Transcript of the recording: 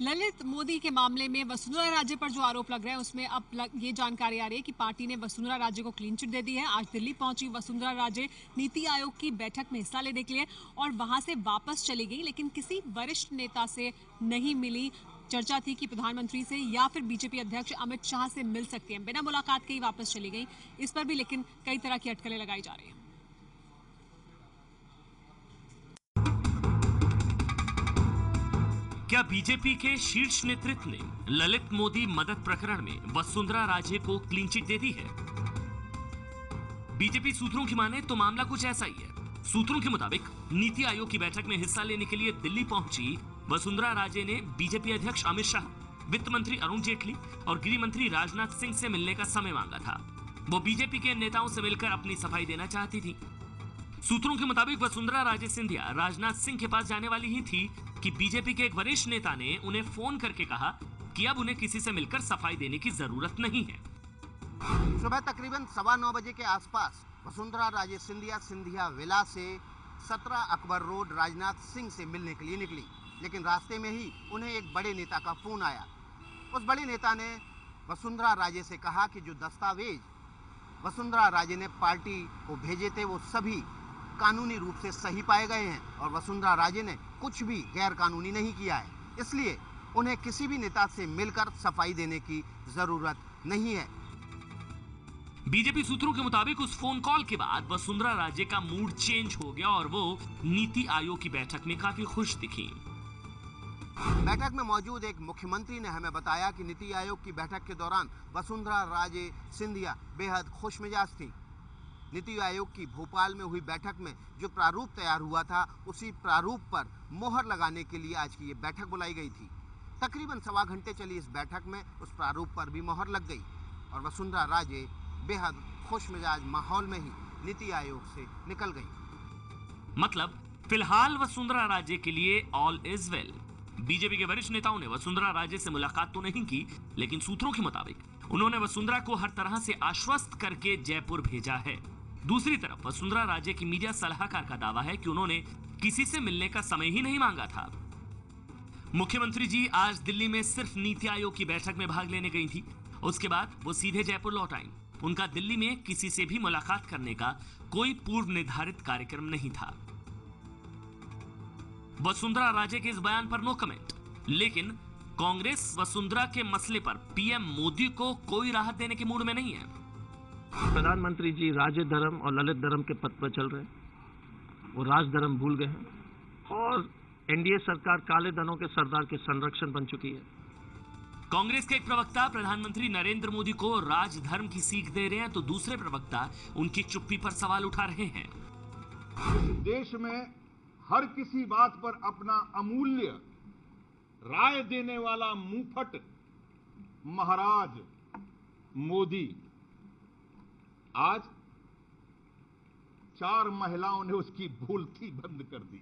ललित मोदी के मामले में वसुंधरा राजे पर जो आरोप लग रहे हैं उसमें अब ये जानकारी आ रही है कि पार्टी ने वसुंधरा राजे को क्लीन चिट दे दी है। आज दिल्ली पहुंची वसुंधरा राजे नीति आयोग की बैठक में हिस्सा लेने के लिए और वहां से वापस चली गई, लेकिन किसी वरिष्ठ नेता से नहीं मिली। चर्चा थी कि प्रधानमंत्री से या फिर बीजेपी अध्यक्ष अमित शाह से मिल सकती है, बिना मुलाकात के ही वापस चली गई। इस पर भी लेकिन कई तरह की अटकलें लगाई जा रही है। क्या बीजेपी के शीर्ष नेतृत्व ने ललित मोदी मदद प्रकरण में वसुंधरा राजे को क्लीन चिट दे दी है? बीजेपी सूत्रों की माने तो मामला कुछ ऐसा ही है। सूत्रों के मुताबिक नीति आयोग की बैठक में हिस्सा लेने के लिए दिल्ली पहुंची वसुंधरा राजे ने बीजेपी अध्यक्ष अमित शाह, वित्त मंत्री अरुण जेटली और गृह मंत्री राजनाथ सिंह से मिलने का समय मांगा था। वो बीजेपी के नेताओं से मिलकर अपनी सफाई देना चाहती थी। सूत्रों के मुताबिक वसुंधरा राजे सिंधिया राजनाथ सिंह के पास जाने वाली ही थी कि बीजेपी के एक वरिष्ठ नेता ने उन्हें फोन करके कहा कि अब उन्हें किसी से मिलकर सफाई देने की जरूरत नहीं है। सुबह तकरीबन 9:15 बजे के आसपास वसुंधरा राजे सिंधिया विला से 17 अकबर रोड राजनाथ सिंह से मिलने के लिए निकली, लेकिन रास्ते में ही उन्हें एक बड़े नेता का फोन आया। उस बड़े नेता ने वसुंधरा राजे से कहा कि जो दस्तावेज वसुंधरा राजे ने पार्टी को भेजे थे वो सभी कानूनी रूप से सही पाए गए हैं और वसुंधरा राजे ने कुछ भी गैर कानूनी नहीं किया है, इसलिए उन्हें किसी भी नेता से मिलकर सफाई देने की जरूरत नहीं है। बीजेपी सूत्रों के मुताबिक उस फोन कॉल के बाद वसुंधरा राजे का मूड चेंज हो गया और वो नीति आयोग की बैठक में काफी खुश दिखी। बैठक में मौजूद एक मुख्यमंत्री ने हमें बताया कि नीति आयोग की बैठक के दौरान वसुंधरा राजे सिंधिया बेहद खुश मिजाज थी। नीति आयोग की भोपाल में हुई बैठक में जो प्रारूप तैयार हुआ था उसी प्रारूप पर मोहर लगाने के लिए आज की ये बैठक बुलाई गई थी। तकरीबन 1.25 घंटे चली इस बैठक में उस प्रारूप पर भी मोहर लग गई और वसुंधरा राजे बेहद खुश मिजाज माहौल में ही नीति आयोग से निकल गई। मतलब फिलहाल वसुंधरा राजे के लिए ऑल इज वेल। बीजेपी के वरिष्ठ नेताओं ने वसुंधरा राजे से मुलाकात तो नहीं की, लेकिन सूत्रों के मुताबिक उन्होंने वसुंधरा को हर तरह से आश्वस्त करके जयपुर भेजा है। दूसरी तरफ वसुंधरा राजे की मीडिया सलाहकार का दावा है कि उन्होंने किसी से मिलने का समय ही नहीं मांगा था। मुख्यमंत्री जी आज दिल्ली में सिर्फ नीति आयोग की बैठक में भाग लेने गई थी। उसके बाद वो सीधे जयपुर लौट आई। उनका दिल्ली में किसी से भी मुलाकात करने का कोई पूर्व निर्धारित कार्यक्रम नहीं था। वसुंधरा राजे के इस बयान पर नो कमेंट, लेकिन कांग्रेस वसुंधरा के मसले पर पीएम मोदी को कोई राहत देने के मूड में नहीं है। प्रधानमंत्री जी राजे धर्म और ललित धर्म के पद पर चल रहे हैं, वो राज धर्म भूल गए हैं और एनडीए सरकार काले धनों के सरदार के संरक्षण बन चुकी है। कांग्रेस के एक प्रवक्ता प्रधानमंत्री नरेंद्र मोदी को राजधर्म की सीख दे रहे हैं तो दूसरे प्रवक्ता उनकी चुप्पी पर सवाल उठा रहे हैं। इस देश में हर किसी बात पर अपना अमूल्य राय देने वाला मुंहफट महाराज मोदी आज 4 महिलाओं ने उसकी भूलथी बंद कर दी।